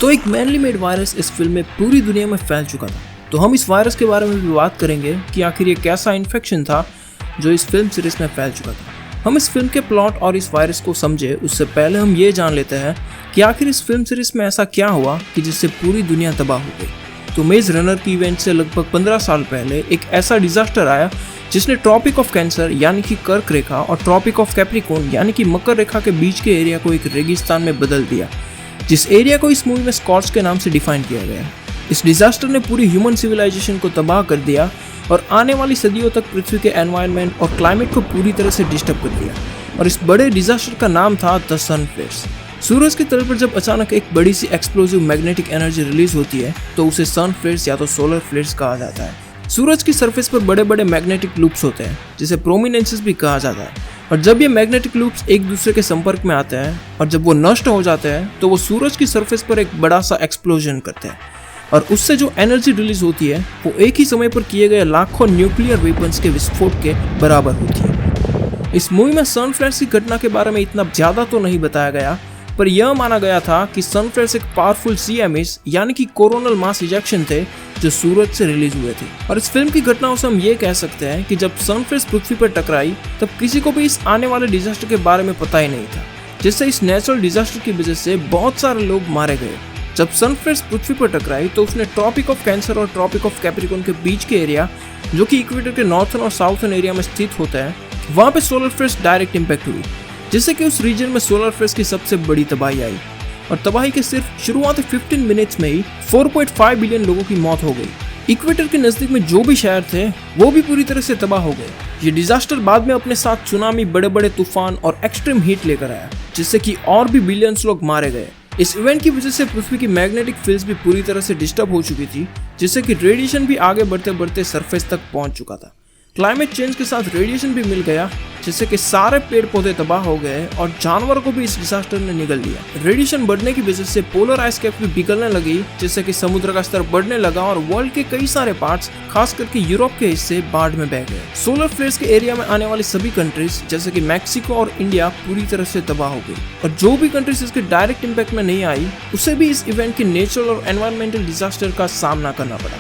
तो एक mainly made virus इस फिल्म में पूरी दुनिया में फैल चुका था। तो हम इस वायरस के बारे में भी बात करेंगे कि आखिर ये कैसा इन्फेक्शन था जो इस फिल्म सीरीज में फैल चुका था। हम इस फिल्म के प्लॉट और इस वायरस को समझे उससे पहले हम ये जान लेते हैं कि आखिर इस फिल्म सीरीज में ऐसा क्या हुआ कि जिससे पूरी दुनिया तबाह हो गई। तो मेज रनर की इवेंट से लगभग 15 साल पहले एक ऐसा डिजास्टर आया जिसने ट्रॉपिक ऑफ कैंसर यानी कि कर्क रेखा और ट्रॉपिक ऑफ कैप्रिकॉर्न यानी कि मकर रेखा के बीच के एरिया को एक रेगिस्तान में बदल दिया, जिस एरिया को इस मूवी में स्कॉर्च के नाम से डिफाइन किया गया है। इस डिजास्टर ने पूरी ह्यूमन सिविलाइजेशन को तबाह कर दिया और आने वाली सदियों तक पृथ्वी के एनवायरनमेंट और क्लाइमेट को पूरी तरह से डिस्टर्ब कर दिया। और इस बड़े डिजास्टर का नाम था द सन फ्लेयर्स। सूरज की तल पर जब अचानक एक बड़ी सी एक्सप्लोसिव मैग्नेटिक एनर्जी रिलीज होती है तो उसे सन फ्लेयर्स या तो सोलर फ्लेयर्स कहा जाता है। सूरज की सरफेस पर बड़े बड़े मैग्नेटिक लूप्स होते हैं जिसे प्रोमिनेंसेस भी कहा जाता है। और जब ये मैग्नेटिक लूप्स एक दूसरे के संपर्क में आते हैं और जब वो नष्ट हो जाते हैं तो वो सूरज की सरफेस पर एक बड़ा सा एक्सप्लोजन करते हैं और उससे जो एनर्जी रिलीज होती है वो एक ही समय पर किए गए लाखों न्यूक्लियर वेपन्स के विस्फोट के बराबर होती है। इस मूवी में सन फ्लेयर्स की घटना के बारे में इतना ज्यादा तो नहीं बताया गया, पर यह माना गया था कि सन फ्लेयर्स एक पावरफुल CMS यानी कि कोरोनल मास इजेक्शन थे जो सूरज से रिलीज हुए थे। और इस फिल्म की घटनाओं से हम ये कह सकते हैं कि जब सन फ्लेयर्स पृथ्वी पर टकराई तब किसी को भी इस आने वाले डिजास्टर के बारे में पता ही नहीं था, जिससे इस नेचुरल डिजास्टर की वजह से बहुत सारे लोग मारे गए। जब सन फ्लेयर्स पृथ्वी पर टकराई तो उसने ट्रॉपिक ऑफ कैंसर और ट्रॉपिक ऑफ कैप्रिकॉर्न के बीच के एरिया जो कि इक्वेटर के नॉर्थर्न और साउथर्न एरिया में स्थित होता है वहां पे सोलर फ्लेयर्स डायरेक्ट इंपैक्ट हुई, जिससे कि उस रीजन में सोलर फ्लेयर्स की सबसे बड़ी तबाही आई। और तबाही के सिर्फ शुरुआती 15 मिनट्स में ही 4.5 बिलियन लोगों की मौत हो गई। इक्वेटर के नजदीक में जो भी शहर थे वो भी पूरी तरह से तबाह हो गए। ये डिजास्टर बाद में अपने साथ सुनामी, बड़े बड़े तूफान और एक्सट्रीम हीट लेकर आया, जिससे कि और भी बिलियंस लोग मारे गए। इस इवेंट की वजह से पृथ्वी की मैग्नेटिक फील्ड्स भी पूरी तरह से डिस्टर्ब हो चुकी थी, जिससे कि रेडिएशन भी आगे बढ़ते बढ़ते सरफेस तक पहुंच चुका था। क्लाइमेट चेंज के साथ रेडिएशन भी मिल गया, जिससे कि सारे पेड़ पौधे तबाह हो गए और जानवरों को भी इस डिजास्टर ने निगल लिया। रेडिएशन बढ़ने की वजह से पोलर आइस कैप भी पिघलने लगी, जिससे कि समुद्र का स्तर बढ़ने लगा और वर्ल्ड के कई सारे पार्ट्स, खास करके यूरोप के हिस्से, बाढ़ में बह गए। सोलर फ्लेयर्स के एरिया में आने वाली सभी कंट्रीज जैसे कि मैक्सिको और इंडिया पूरी तरह से तबाह हो गई। और जो भी कंट्रीज इसके डायरेक्ट इम्पैक्ट में नहीं आई उसे भी इस इवेंट के नेचुरल और एनवायरमेंटल डिजास्टर का सामना करना पड़ा।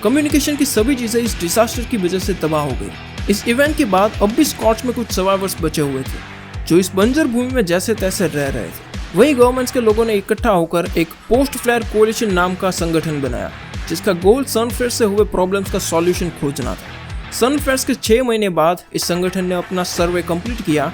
कम्युनिकेशन की सभी चीजें इस डिजास्टर की वजह से तबाह हो गई। इस इवेंट के बाद अब भी स्कॉच में कुछ सर्वाइवर्स बचे हुए थे जो इस बंजर भूमि में जैसे तैसे रह रहे थे। वहीं गवर्नमेंट्स के लोगों ने इकट्ठा होकर एक पोस्ट फ्लेयर कोलिशन नाम का संगठन बनाया, जिसका गोल सन फ्लेयर्स से हुए प्रॉब्लम्स का सॉल्यूशन खोजना था। सन फ्लेयर्स के 6 महीने बाद इस संगठन ने अपना सर्वे कंप्लीट किया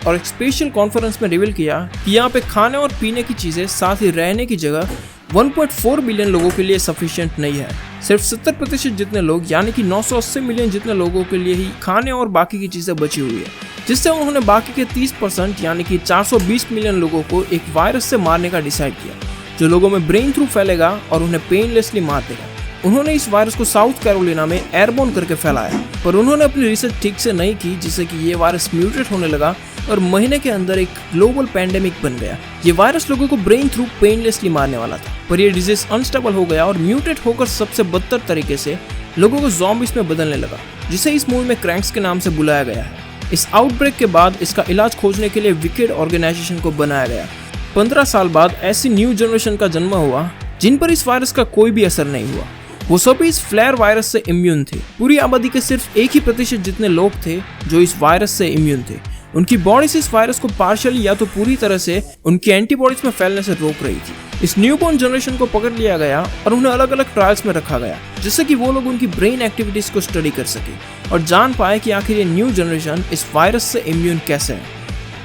और एक स्पेशल कॉन्फ्रेंस में रिवील किया कि यहाँ पे खाने और पीने की चीजें साथ ही रहने की जगह 1.4 बिलियन लोगों के लिए सफिशिएंट नहीं है। सिर्फ 70% जितने लोग यानी कि 980 मिलियन जितने लोगों के लिए ही खाने और बाकी की चीजें बची हुई है, जिससे उन्होंने बाकी के 30% यानी कि 420 मिलियन लोगों को एक वायरस से मारने का डिसाइड किया, जो लोगों में ब्रेन थ्रू फैलेगा और उन्हें पेनलेसली मार देगा। उन्होंने इस वायरस को साउथ कैरोलिना में एयरबोर्न करके फैलाया, पर उन्होंने अपनी रिसर्च ठीक से नहीं की, जिससे कि ये वायरस म्यूटेट होने लगा और महीने के अंदर एक ग्लोबल पैंडेमिक बन गया। ये वायरस लोगों को ब्रेन थ्रू पेनलेसली मारने वाला था, पर ये डिजीज अनस्टेबल हो गया और म्यूटेट होकर सबसे बदतर तरीके से लोगों को ज़ॉम्बीज में बदलने लगा, जिसे इस मूवी में क्रैंक्स के नाम से बुलाया गया है। इस आउटब्रेक के बाद इसका इलाज खोजने के लिए विकेड ऑर्गेनाइजेशन को बनाया गया। 15 साल बाद ऐसी न्यू जनरेशन का जन्म हुआ जिन पर इस वायरस का कोई भी असर नहीं हुआ। वो सभी इस फ्लेयर वायरस से इम्यून थे। पूरी आबादी के सिर्फ 1% जितने लोग थे जो इस वायरस से इम्यून थे। उनकी बॉडी से इस वायरस को पार्शियली या तो पूरी तरह से उनकी एंटीबॉडीज में फैलने से रोक रही थी। इस न्यूबॉर्न जनरेशन को पकड़ लिया गया और उन्हें अलग अलग ट्रायल्स में रखा गया, जिससे कि वो लोग उनकी ब्रेन एक्टिविटीज को स्टडी कर सके और जान पाए कि आखिर ये न्यू जनरेशन इस वायरस से इम्यून कैसे है।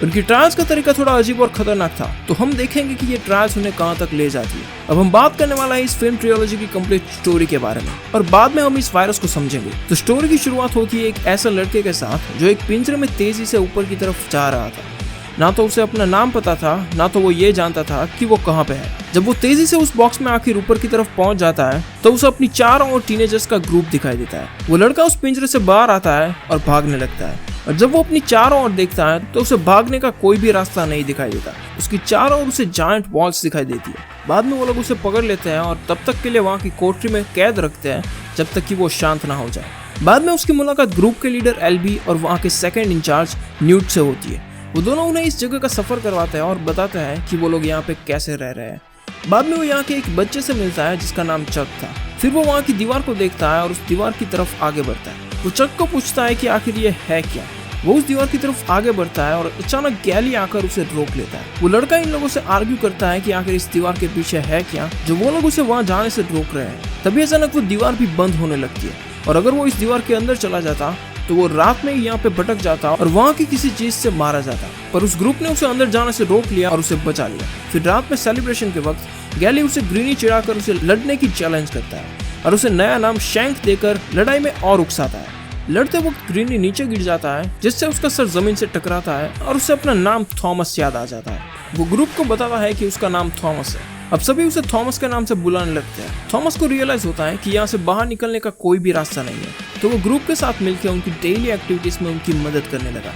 उनकी ट्रायल्स का तरीका थोड़ा अजीब और खतरनाक था, तो हम देखेंगे कि ये ट्रायल्स उन्हें कहां तक ले जाती है। अब हम बात करने वाला है इस फिल्म ट्रियोलॉजी की कंप्लीट स्टोरी के बारे में और बाद में हम इस वायरस को समझेंगे। तो स्टोरी की शुरुआत होती है एक ऐसे लड़के के साथ जो एक पिंजरे में तेजी से ऊपर की तरफ जा रहा था। ना तो उसे अपना नाम पता था, ना तो वो ये जानता था कि वो कहाँ पे है। जब वो तेजी से उस बॉक्स में आखिर ऊपर की तरफ पहुंच जाता है तो उसे अपनी चारों ओर टीनेजर्स का ग्रुप दिखाई देता है। वो लड़का उस पिंजरे से बाहर आता है और भागने लगता है, और जब वो अपनी चारों ओर देखता है तो उसे भागने का कोई भी रास्ता नहीं दिखाई देता। उसकी चारों ओर उसे जायंट वॉल्स दिखाई देती है। बाद में वो लोग उसे पकड़ लेते हैं और तब तक के लिए वहाँ की कोठरी में कैद रखते हैं जब तक कि वो शांत ना हो जाए। बाद में उसकी मुलाकात ग्रुप के लीडर एलबी और वहाँ के सेकंड इंचार्ज न्यूट से होती है। वो दोनों उन्हें इस जगह का सफर करवाते हैं और बताते हैं कि वो लोग यहाँ पे कैसे रह रहे हैं। बाद में वो यहाँ के एक बच्चे से मिलता है जिसका नाम चक था। फिर वो वहाँ की दीवार को देखता है और उस दीवार की तरफ आगे बढ़ता है। वो चक को पूछता है कि आखिर ये है क्या। वो उस दीवार की तरफ आगे बढ़ता है और अचानक गैली आकर उसे रोक लेता है। वो लड़का इन लोगों से आर्ग्यू करता है कि आखिर इस दीवार के पीछे है क्या जो वो लोग उसे वहाँ जाने से रोक रहे हैं। तभी अचानक वो दीवार भी बंद होने लगती है और अगर वो इस दीवार के अंदर चला जाता तो वो रात में ही यहाँ पे भटक जाता और वहाँ की किसी चीज से मारा जाता, पर उस ग्रुप ने उसे अंदर जाने से रोक लिया और उसे बचा लिया। फिर रात में सेलिब्रेशन के वक्त गैली उसे ग्रीनी चिढ़ाकर उसे लड़ने की चैलेंज करता है और उसे नया नाम शैंक देकर लड़ाई में और उकसाता है। लड़ते वक्त ग्रीनी नीचे गिर जाता है जिससे उसका सर जमीन से टकराता है और उसे अपना नाम थॉमस याद आ जाता है। वो ग्रुप को बताता है कि उसका नाम थॉमस है। अब सभी उसे थॉमस के नाम से बुलाने लगते हैं। थॉमस को रियलाइज होता है कि यहाँ से बाहर निकलने का कोई भी रास्ता नहीं है, तो वो ग्रुप के साथ मिलकर उनकी डेली एक्टिविटीज में उनकी मदद करने लगा।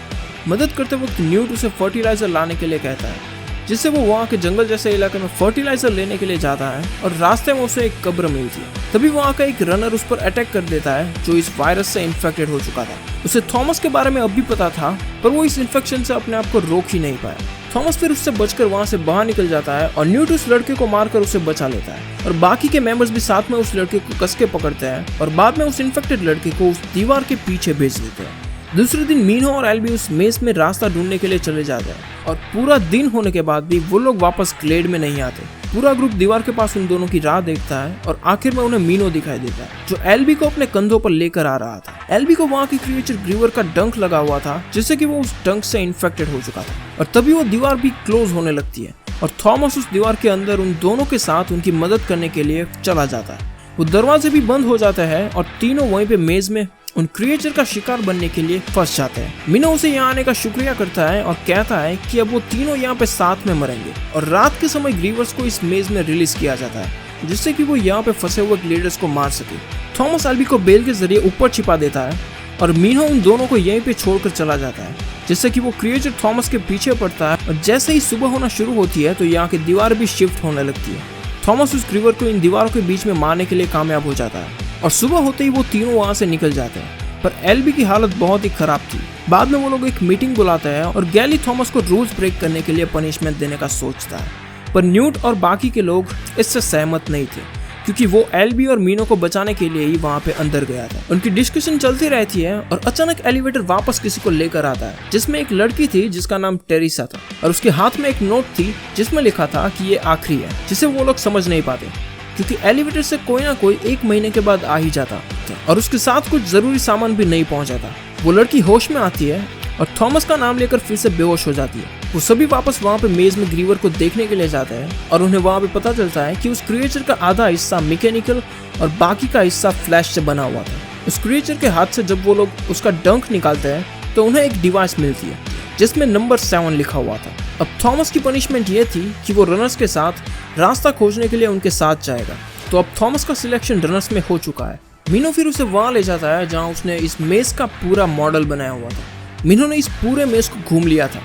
मदद करते वक्त न्यूट उसे फर्टिलाइजर लाने के लिए कहता है, जिससे वो वहाँ के जंगल जैसे इलाके में फर्टिलाइजर लेने के लिए जाता है और रास्ते में उसे एक कब्र मिलती है। तभी वहाँ का एक रनर उस पर अटैक कर देता है जो इस वायरस से इन्फेक्टेड हो चुका था। उसे थॉमस के बारे में अब भी पता था, पर वो इस इन्फेक्शन से अपने आप को रोक ही नहीं पाया। थॉमस फिर उससे बचकर वहाँ से बाहर निकल जाता है और न्यूट उस लड़के को मारकर उसे बचा लेता है और बाकी के मेंबर्स भी साथ में उस लड़के को कस के पकड़ते हैं और बाद में उस इन्फेक्टेड लड़के को उस दीवार के पीछे भेज देते हैं। दूसरे दिन मीनो और एल्बी उस मेज में रास्ता ढूंढने के लिए चले जाते हैं और पूरा दिन होने के बाद भी वो लोग वापस ग्लेड में नहीं आते। पूरा ग्रुप दीवार के पास उन दोनों की राह देखता है और आखिर में उन्हें मीनो दिखाई देता है जो एल्बी को अपने कंधों पर लेकर आ रहा था। एल्बी को वहाँ की क्रिएचर ग्रीवर का डंक लगा हुआ था जिससे कि वो उस डंक से इन्फेक्टेड हो चुका था और तभी वो दीवार भी क्लोज होने लगती है और थॉमस उस दीवार के अंदर उन दोनों के साथ उनकी मदद करने के लिए चला जाता है। वो दरवाजे भी बंद हो जाते हैं और तीनों वहीं पे मेज में उन क्रिएचर का शिकार बनने के लिए फंस जाते हैं। मीनो उसे यहाँ आने का शुक्रिया करता है और कहता है कि अब वो तीनों यहाँ पे साथ में मरेंगे और रात के समय ग्रीवर्स को इस मेज में रिलीज किया जाता है जिससे कि वो यहाँ पे फंसे हुए ग्लेडर्स को मार सके। थॉमस एल्बी को बेल के जरिए ऊपर छिपा देता है और मीनो उन दोनों को यहीं पे छोड़कर चला जाता है जिससे कि वो क्रिएचर थॉमस के पीछे पड़ता है और जैसे ही सुबह होना शुरू होती है तो यहाँ की दीवार भी शिफ्ट होने लगती है। थॉमस उस ग्रीवर को इन दीवारों के बीच में मारने के लिए कामयाब हो जाता है और सुबह होते ही वो तीनों वहाँ से निकल जाते हैं, पर एल्बी की हालत बहुत ही खराब थी। बाद में वो लोग एक मीटिंग बुलाते हैं और गैली थॉमस को रूल्स ब्रेक करने के लिए पनिशमेंट देने का सोचता है, पर न्यूट और बाकी के लोग इससे सहमत नहीं थे क्योंकि वो एल्बी और मीनो को बचाने के लिए ही वहाँ पे अंदर गया था। उनकी डिस्कशन चलती रहती है और अचानक एलिवेटर वापस किसी को लेकर आता है जिसमें एक लड़की थी जिसका नाम टेरिसा था और उसके हाथ में एक नोट थी जिसमें लिखा था कि ये आखिरी है, जिसे वो लोग समझ नहीं पाते क्योंकि एलिवेटर से कोई ना कोई 1 महीने के बाद आ ही जाता और उसके साथ कुछ जरूरी सामान भी नहीं पहुंचा था। वो लड़की होश में आती है और थॉमस का नाम लेकर फिर से बेहोश हो जाती है। वो सभी वापस वहाँ पे मेज में ग्रीवर को देखने के लिए जाते हैं और उन्हें वहाँ पे पता चलता है कि उस क्रिएचर का आधा हिस्सा मैकेनिकल और बाकी का हिस्सा फ्लैश से बना हुआ था। उस क्रिएचर के हाथ से जब वो लोग उसका डंक निकालते हैं तो उन्हें एक डिवाइस मिलती है जिसमें नंबर 7 लिखा हुआ था। अब थॉमस की पनिशमेंट ये थी कि वो रनर्स के साथ रास्ता खोजने के लिए उनके साथ जाएगा। तो अब थॉमस का सिलेक्शन रनर्स में हो चुका है। मीनो फिर उसे वहाँ ले जाता है जहाँ उसने इस मेज का पूरा मॉडल बनाया हुआ था। मीनो ने इस पूरे मेज को घूम लिया था,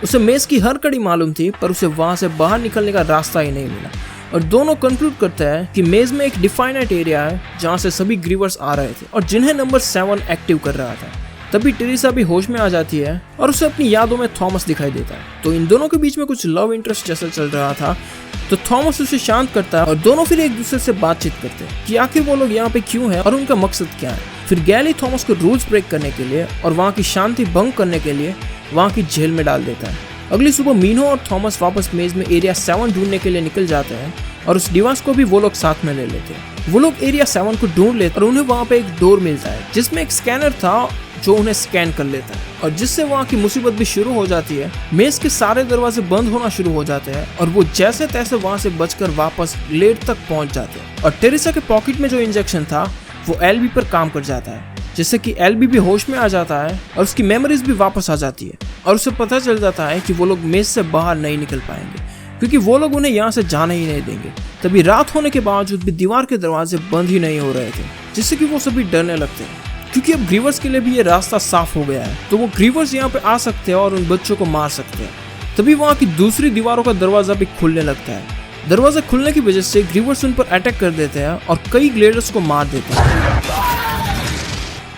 उसे मेज की हर कड़ी मालूम थी, पर उसे वहाँ से बाहर निकलने का रास्ता ही नहीं मिला और दोनों कंक्लूड करते हैं कि मेज में एक डिफाइनेट एरिया है जहाँ से सभी ग्रीवर्स आ रहे थे और जिन्हें नंबर 7 एक्टिव कर रहा था। तभी टेरिसा भी होश में आ जाती है और उसे अपनी यादों में थॉमस दिखाई देता है। तो इन दोनों के बीच में कुछ लव इंटरेस्ट जैसा चल रहा था, तो थॉमस उसे शांत करता है और दोनों फिर एक दूसरे से बातचीत करते हैं कि आखिर वो लोग यहाँ पे क्यों हैं और उनका मकसद क्या है। फिर गैली थॉमस को रूल्स ब्रेक करने के लिए और वहाँ की शांति भंग करने के लिए वहाँ की जेल में डाल देता है। अगली सुबह मीनो और थॉमस वापस मेज में एरिया 7 ढूंढने के लिए निकल जाते हैं और उस डिवाइस को भी वो लोग साथ में ले लेते हैं। वो लोग एरिया 7 को ढूंढ लेते और उन्हें वहाँ पे एक डोर मिलता है जिसमें एक स्कैनर था जो उन्हें स्कैन कर लेता है और जिससे वहाँ की मुसीबत भी शुरू हो जाती है। मेज के सारे दरवाजे बंद होना शुरू हो जाते हैं और वो जैसे तैसे वहाँ से बचकर वापस ग्लेड तक पहुँच जाते हैं और टेरिसा के पॉकेट में जो इंजेक्शन था वो एल्बी पर काम कर जाता है, जिससे कि एल्बी भी होश में आ जाता है और उसकी मेमोरीज भी वापस आ जाती है और उसे पता चल जाता है कि वो लोग मेज से बाहर नहीं निकल पाएंगे क्योंकि वो लोग उन्हें यहाँ से जाने ही नहीं देंगे। तभी रात होने के बावजूद भी दीवार के दरवाजे बंद ही नहीं हो रहे थे, जिससे कि वो सभी डरने लगते हैं क्योंकि अब ग्रीवर्स के लिए भी ये रास्ता साफ हो गया है, तो वो ग्रीवर्स यहाँ पे आ सकते हैं और उन बच्चों को मार सकते हैं। तभी वहाँ की दूसरी दीवारों का दरवाजा भी खुलने लगता है। दरवाजा खुलने की वजह से ग्रीवर्स उन पर अटैक कर देते हैं और कई ग्लेडर्स को मार देते हैं।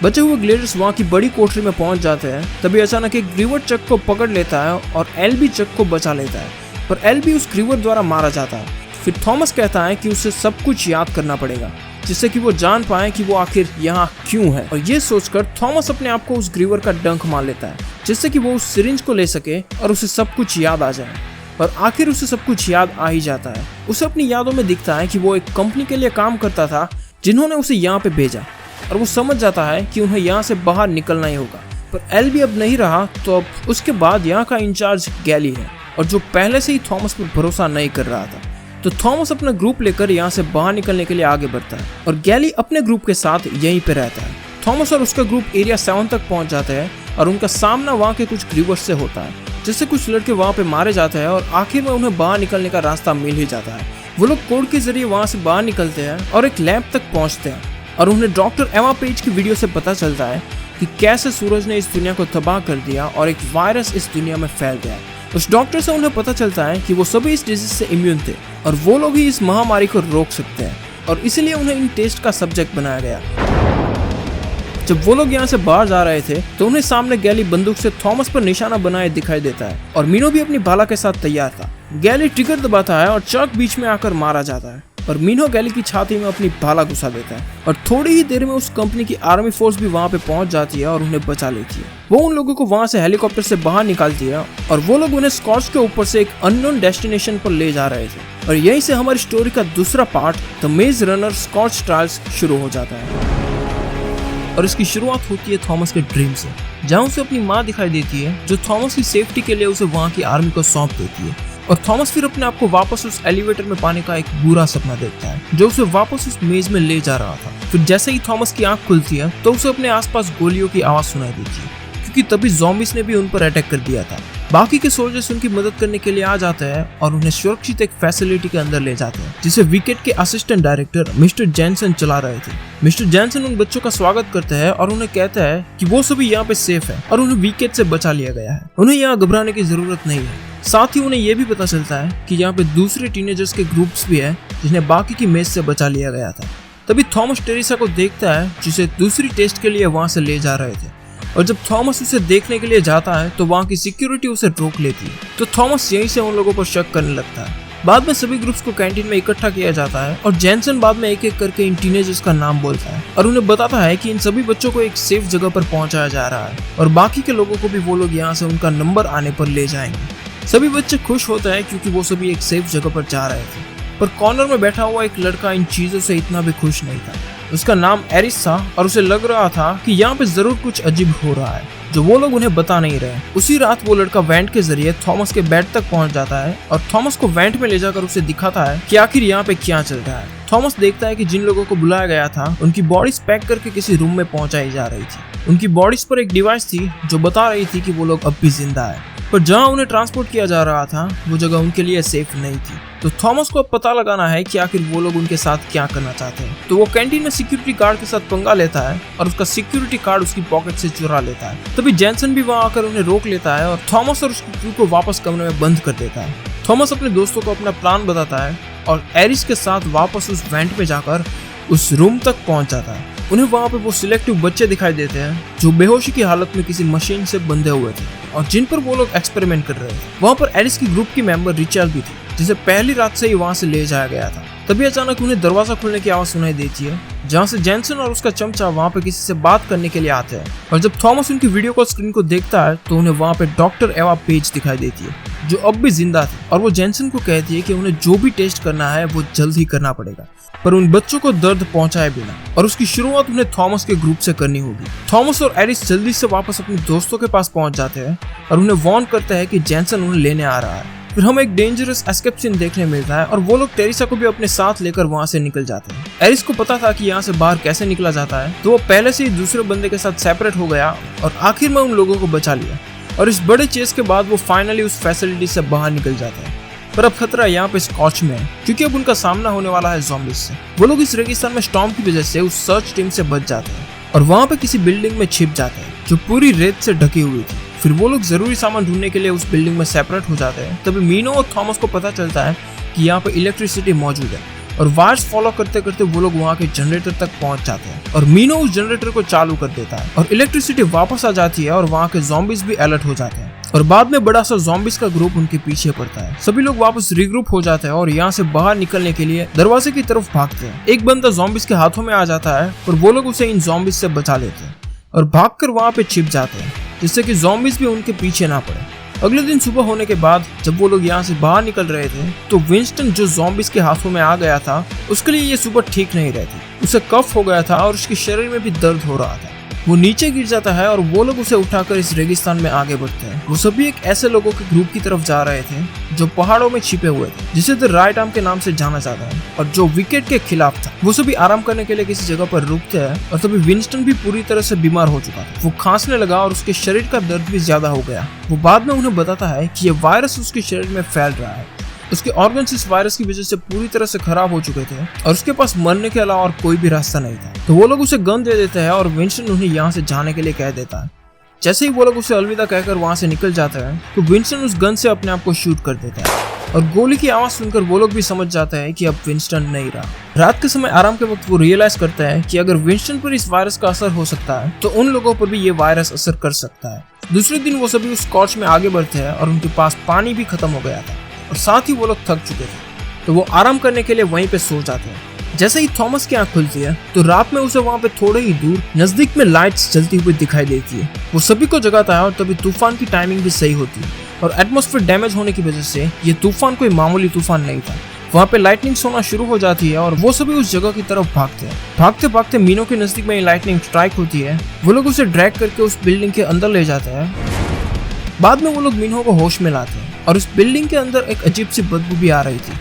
बचे हुए ग्लेडर्स वहाँ की बड़ी कोठरी में पहुंच जाते हैं। तभी अचानक एक ग्रीवर चक को पकड़ लेता है और एल्बी चक को बचा लेता है, पर एल्बी उस ग्रीवर द्वारा मारा जाता है। फिर थॉमस कहता है कि उसे सब कुछ याद करना पड़ेगा जिससे कि वो जान पाए कि वो आखिर यहाँ क्यों है। और ये सोचकर थॉमस अपने आप को उस ग्रीवर का डंक मार लेता है जिससे कि वो उस सिरिंज को ले सके और उसे सब कुछ याद आ जाए। और आखिर उसे सब कुछ याद आ ही जाता है। उसे अपनी यादों में दिखता है कि वो एक कंपनी के लिए काम करता था जिन्होंने उसे यहाँ पे भेजा, और वो समझ जाता है कि उन्हें यहाँ से बाहर निकलना ही होगा। पर एल भी अब नहीं रहा, तो अब उसके बाद यहाँ का इंचार्ज गैली है, और जो पहले से ही थॉमस पर भरोसा नहीं कर रहा था। तो थॉमस अपना ग्रुप लेकर यहाँ से बाहर निकलने के लिए आगे बढ़ता है और गैली अपने ग्रुप के साथ यहीं पे रहता है। थॉमस और उसका ग्रुप एरिया 7 तक पहुंच जाते हैं और उनका सामना वहाँ के कुछ ग्रीवर्स से होता है, जिससे कुछ लड़के वहाँ पे मारे जाते हैं और आखिर में उन्हें बाहर निकलने का रास्ता मिल ही जाता है। वो लोग कोड के जरिए वहाँ से बाहर निकलते हैं और एक लैब तक पहुँचते हैं, और उन्हें डॉक्टर एमा पेज की वीडियो से पता चलता है कि कैसे सूरज ने इस दुनिया को तबाह कर दिया और एक वायरस इस दुनिया में फैल गया। उस डॉक्टर से उन्हें पता चलता है कि वो सभी इस डिजीज से इम्यून थे और वो लोग ही इस महामारी को रोक सकते हैं, और इसीलिए उन्हें इन टेस्ट का सब्जेक्ट बनाया गया। जब वो लोग यहाँ से बाहर जा रहे थे तो उन्हें सामने गैली बंदूक से थॉमस पर निशाना बनाए दिखाई देता है, और मीनो भी अपनी भाला के साथ तैयार था। गैली ट्रिगर दबाता है और चक बीच में आकर मारा जाता है, और मीनो गैली की छाती में अपनी भाला घुसा देता है, और थोड़ी ही देर में उस कंपनी की आर्मी फोर्स भी वहाँ पे पहुँच जाती है और उन्हें बचा लेती है। वो उन लोगों को वहाँ से हेलीकॉप्टर से बाहर निकालती है, और वो लोग उन्हें स्कॉच के ऊपर से एक अननोन डेस्टिनेशन पर ले जा रहे थे। और यहीं से हमारी स्टोरी का दूसरा पार्ट द मेज रनर स्कॉच ट्रायल्स शुरू हो जाता है। और इसकी शुरुआत होती है थॉमस के ड्रीम से, जहाँ उसे अपनी माँ दिखाई देती है जो थॉमस की सेफ्टी के लिए उसे वहाँ की आर्मी को सौंप देती है। और थॉमस फिर अपने आप को वापस उस एलिवेटर में पाने का एक बुरा सपना देखता है जो उसे वापस उस मेज में ले जा रहा था। फिर जैसे ही थॉमस की आंख खुलती है तो उसे अपने आसपास गोलियों की आवाज सुनाई देती है, क्योंकि तभी ज़ॉम्बीज़ ने भी उन पर अटैक कर दिया था। बाकी के सोल्जर्स उनकी मदद करने के लिए आ जाते हैं और उन्हें सुरक्षित एक फैसिलिटी के अंदर ले जाते हैं जिसे विकेट के असिस्टेंट डायरेक्टर मिस्टर जैनसन चला रहे थे। मिस्टर जैनसन उन बच्चों का स्वागत करते हैं और उन्हें कहता है कि वो सभी यहाँ पे सेफ है और उन्हें विकेट से बचा लिया गया है, उन्हें यहाँ घबराने की जरूरत नहीं है। साथ ही उन्हें यह भी पता चलता है कि यहाँ पे दूसरे टीनेजर्स के ग्रुप्स भी है जिन्हें बाकी की मेज से बचा लिया गया था। तभी थॉमस टेरेसा को देखता है जिसे दूसरी टेस्ट के लिए वहां से ले जा रहे थे, और जब थॉमस उसे देखने के लिए जाता है तो वहां की सिक्योरिटी उसे रोक लेती है। तो थॉमस यहीं से उन लोगों पर शक करने लगता है। बाद में सभी ग्रुप्स को कैंटीन में इकट्ठा किया जाता है और जैनसन बाद में एक एक करके इन टीनेजर्स का नाम बोलता है और उन्हें बताता है कि इन सभी बच्चों को एक सेफ जगह पर पहुंचाया जा रहा है और बाकी के लोगों को भी वो लोग यहाँ से उनका नंबर आने पर ले जाएंगे। सभी बच्चे खुश होते हैं क्योंकि वो सभी एक सेफ जगह पर जा रहे थे, पर कॉर्नर में बैठा हुआ एक लड़का इन चीजों से इतना भी खुश नहीं था। उसका नाम एरिस था और उसे लग रहा था कि यहाँ पे जरूर कुछ अजीब हो रहा है जो वो लोग उन्हें बता नहीं रहे। उसी रात वो लड़का वेंट के जरिए थॉमस के बेड तक पहुंच जाता है और थॉमस को वेंट में ले जाकर उसे दिखाता है कि आखिर यहाँ पे क्या चल रहा है। थॉमस देखता है कि जिन लोगों को बुलाया गया था उनकी बॉडीज पैक करके किसी रूम में पहुंचाई जा रही थी। उनकी बॉडीज पर एक डिवाइस थी जो बता रही थी कि वो लोग अब भी जिंदा है, पर जहाँ उन्हें ट्रांसपोर्ट किया जा रहा था वो जगह उनके लिए सेफ नहीं थी। तो थॉमस को अब पता लगाना है कि आखिर वो लोग उनके साथ क्या करना चाहते हैं। तो वो कैंटीन में सिक्योरिटी गार्ड के साथ पंगा लेता है और उसका सिक्योरिटी कार्ड उसकी पॉकेट से चुरा लेता है। तभी जैनसन भी वहाँ आकर उन्हें रोक लेता है और थॉमस और उसकी क्रू को वापस कमरे में बंद कर देता है। थॉमस अपने दोस्तों को अपना प्लान बताता है और एरिस के साथ वापस उस वेंट में जाकर उस रूम तक पहुंच जाता है। उन्हें वहाँ पे वो सिलेक्टिव बच्चे दिखाई देते हैं जो बेहोशी की हालत में किसी मशीन से बंधे हुए थे और जिन पर वो लोग एक्सपेरिमेंट कर रहे थे। वहाँ पर एरिस की ग्रुप की मेंबर रिचल भी थी जिसे पहली रात से ही वहाँ से ले जाया गया था। तभी अचानक उन्हें दरवाजा खुलने की आवाज सुनाई देती है जहाँ से जैनसन और उसका चमचा वहाँ पे किसी से बात करने के लिए आते हैं और जब थॉमस उनकी वीडियो कॉल स्क्रीन को देखता है तो उन्हें वहाँ पे डॉक्टर एवा पेज दिखाई देती है जो अब भी जिंदा थी और वो जैनसन को कहती है कि उन्हें जो भी टेस्ट करना है वो जल्द ही करना पड़ेगा पर उन बच्चों को दर्द पहुंचाए बिना, और उसकी शुरुआत उन्हें थॉमस के ग्रुप से करनी होगी। थॉमस और एरिस जल्दी से वापस अपने दोस्तों के पास पहुंच जाते हैं और उन्हें वार्न करते हैं कि जैनसन उन्हें लेने आ रहा है। फिर हमें एक डेंजरस एस्केप सीन देखने मिलता है और वो लोग टेरेसा को भी अपने साथ लेकर वहाँ से निकल जाते हैं। एरिस को पता था कि यहाँ से बाहर कैसे निकला जाता है, तो वो पहले से ही दूसरे बंदे के साथ सेपरेट हो गया और आखिर में उन लोगों को बचा लिया और इस बड़े चेस के बाद वो फाइनली उस फैसिलिटी से बाहर निकल जाता है। पर अब खतरा यहाँ पे स्कॉच में है क्योंकि अब उनका सामना होने वाला है ज़ॉम्बीज़ से। वो लोग इस रेगिस्तान में स्टॉर्म की वजह से उस सर्च टीम से बच जाते हैं और वहाँ पे किसी बिल्डिंग में छिप जाते हैं जो पूरी रेत से ढकी हुई थी। फिर वो लोग जरूरी सामान ढूंढने के लिए उस बिल्डिंग में सेपरेट हो जाते हैं। तभी मीनो और थॉमस को पता चलता है कि यहाँ पे इलेक्ट्रिसिटी मौजूद है और वायर्स फॉलो करते करते वो लोग वहाँ के जनरेटर तक पहुँच जाते हैं और मीनो उस जनरेटर को चालू कर देता है और इलेक्ट्रिसिटी वापस आ जाती है और वहाँ के ज़ॉम्बीज भी अलर्ट हो जाते हैं और बाद में बड़ा सा ज़ॉम्बीज का ग्रुप उनके पीछे पड़ता है। सभी लोग वापस रीग्रुप हो जाते हैं और यहाँ से बाहर निकलने के लिए दरवाजे की तरफ भागते हैं। एक बंदा ज़ॉम्बीज के हाथों में आ जाता है और वो लोग उसे इन ज़ॉम्बीज से बचा लेते हैं और भागकर वहाँ पे छिप जाते हैं जिससे कि ज़ॉम्बीज भी उनके पीछे ना पड़े। अगले दिन सुबह होने के बाद जब वो लोग यहाँ से बाहर निकल रहे थे तो विंस्टन जो ज़ॉम्बीज के हाथों में आ गया था उसके लिए ये सुबह ठीक नहीं रहती। उसे कफ हो गया था और उसके शरीर में भी दर्द हो रहा था। वो नीचे गिर जाता है और वो लोग उसे उठाकर इस रेगिस्तान में आगे बढ़ते हैं। वो सभी एक ऐसे लोगों के ग्रुप की तरफ जा रहे थे जो पहाड़ों में छिपे हुए थे जिसे द राइट आर्म के नाम से जाना जाता है और जो विकेट के खिलाफ था। वो सभी आराम करने के लिए किसी जगह पर रुकते हैं और तभी विंस्टन भी पूरी तरह से बीमार हो चुका था। वो खांसने लगा और उसके शरीर का दर्द भी ज्यादा हो गया। वो बाद में उन्हें बताता है कि ये वायरस उसके शरीर में फैल रहा है। उसके ऑर्गन्स इस वायरस की वजह से पूरी तरह से खराब हो चुके थे और उसके पास मरने के अलावा और कोई भी रास्ता नहीं था। तो वो लोग उसे गन दे देते हैं और विंस्टन उन्हें यहाँ से जाने के लिए कह देता है। जैसे ही वो लोग उसे अलविदा कहकर वहाँ से निकल जाता है तो विंस्टन उस गन से अपने आप को शूट कर देता है और गोली की आवाज सुनकर वो लोग भी समझ जाते हैं कि अब विंस्टन नहीं रहा। रात के समय आराम के वक्त वो रियलाइज करता है कि अगर विंस्टन पर इस वायरस का असर हो सकता है तो उन लोगों पर भी ये वायरस असर कर सकता है। दूसरे दिन वो सभी उस कॉच में आगे बढ़ते हैं और उनके पास पानी भी खत्म हो गया था और साथ ही वो लोग थक चुके थे तो वो आराम करने के लिए वहीं पे सो जाते हैं। जैसे ही थॉमस की आंख खुलती है तो रात में उसे वहाँ पे थोड़े ही दूर नजदीक में लाइट्स जलती हुई दिखाई देती है। वो सभी को जगाता है और तभी तूफान की टाइमिंग भी सही होती है और एटमॉस्फेयर डैमेज होने की वजह से ये तूफान कोई मामूली तूफान नहीं था। वहाँ पे लाइटनिंग सोना शुरू हो जाती है और वो सभी उस जगह की तरफ भागते हैं। भागते भागते मीनो के नजदीक में लाइटनिंग स्ट्राइक होती है। वो लोग उसे ड्रैग करके उस बिल्डिंग के अंदर ले जाते हैं। बाद में वो लोग मीनो को होश में लाते हैं और उस बिल्डिंग के अंदर एक अजीब सी बदबू भी आ रही थी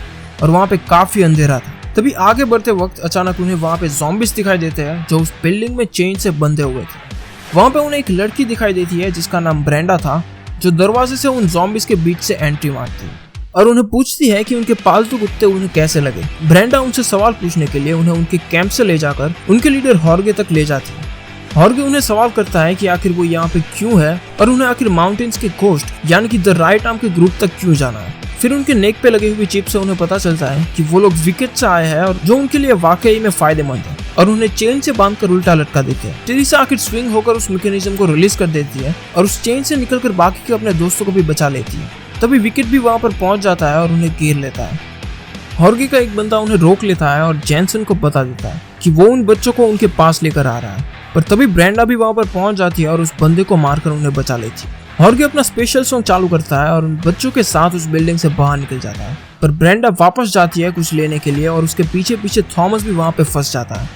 और वहाँ पे काफी अंधेरा था। तभी आगे बढ़ते वक्त अचानक उन्हें वहाँ पे ज़ॉम्बीज दिखाई देते हैं जो उस बिल्डिंग में चेन से बंधे हुए थे। वहाँ पे उन्हें एक लड़की दिखाई देती है जिसका नाम ब्रेंडा था जो दरवाजे से उन ज़ॉम्बीज के बीच से एंट्री मारती है और उन्हें पूछती है कि उनके पालतू कुत्ते उन्हें कैसे लगे। ब्रेंडा उनसे सवाल पूछने के लिए उन्हें उनके कैंप से ले जाकर उनके लीडर हॉर्गे तक ले जाती है। हॉर्गे उन्हें सवाल करता है कि आखिर वो यहाँ पे क्यों है और उन्हें आखिर माउंटेन्स के कोस्ट यानी कि द राइट आर्म के ग्रुप तक क्यों जाना है। फिर उनके नेक पे लगे हुए चिप से उन्हें पता चलता है कि वो लोग विकेट से आए हैं और जो उनके लिए वाकई में फायदेमंद है और उन्हें चेन से बांधकर उल्टा लटका देते हैं। टेरिसा आखिर स्विंग होकर उस मैकेनिज्म को रिलीज कर देती है और उस चेन से निकलकर बाकी के अपने दोस्तों को भी बचा लेती है। तभी विकेट भी वहाँ पर पहुंच जाता है और उन्हें घेर लेता है। हॉर्गे का एक बंदा उन्हें रोक लेता है और जेनसन को बता देता है कि वो उन बच्चों को उनके पास लेकर आ रहा है। पर तभी ब्रेंडा भी वहाँ पर पहुंच जाती है और उस बंदे को मारकर उन्हें बचा लेती है। हॉर्गे अपना स्पेशल सॉन्ग चालू करता है और उन बच्चों के साथ उस बिल्डिंग से बाहर निकल जाता है। पर ब्रेंडा वापस जाती है कुछ लेने के लिए और उसके पीछे पीछे थॉमस भी वहाँ पे फंस जाता है।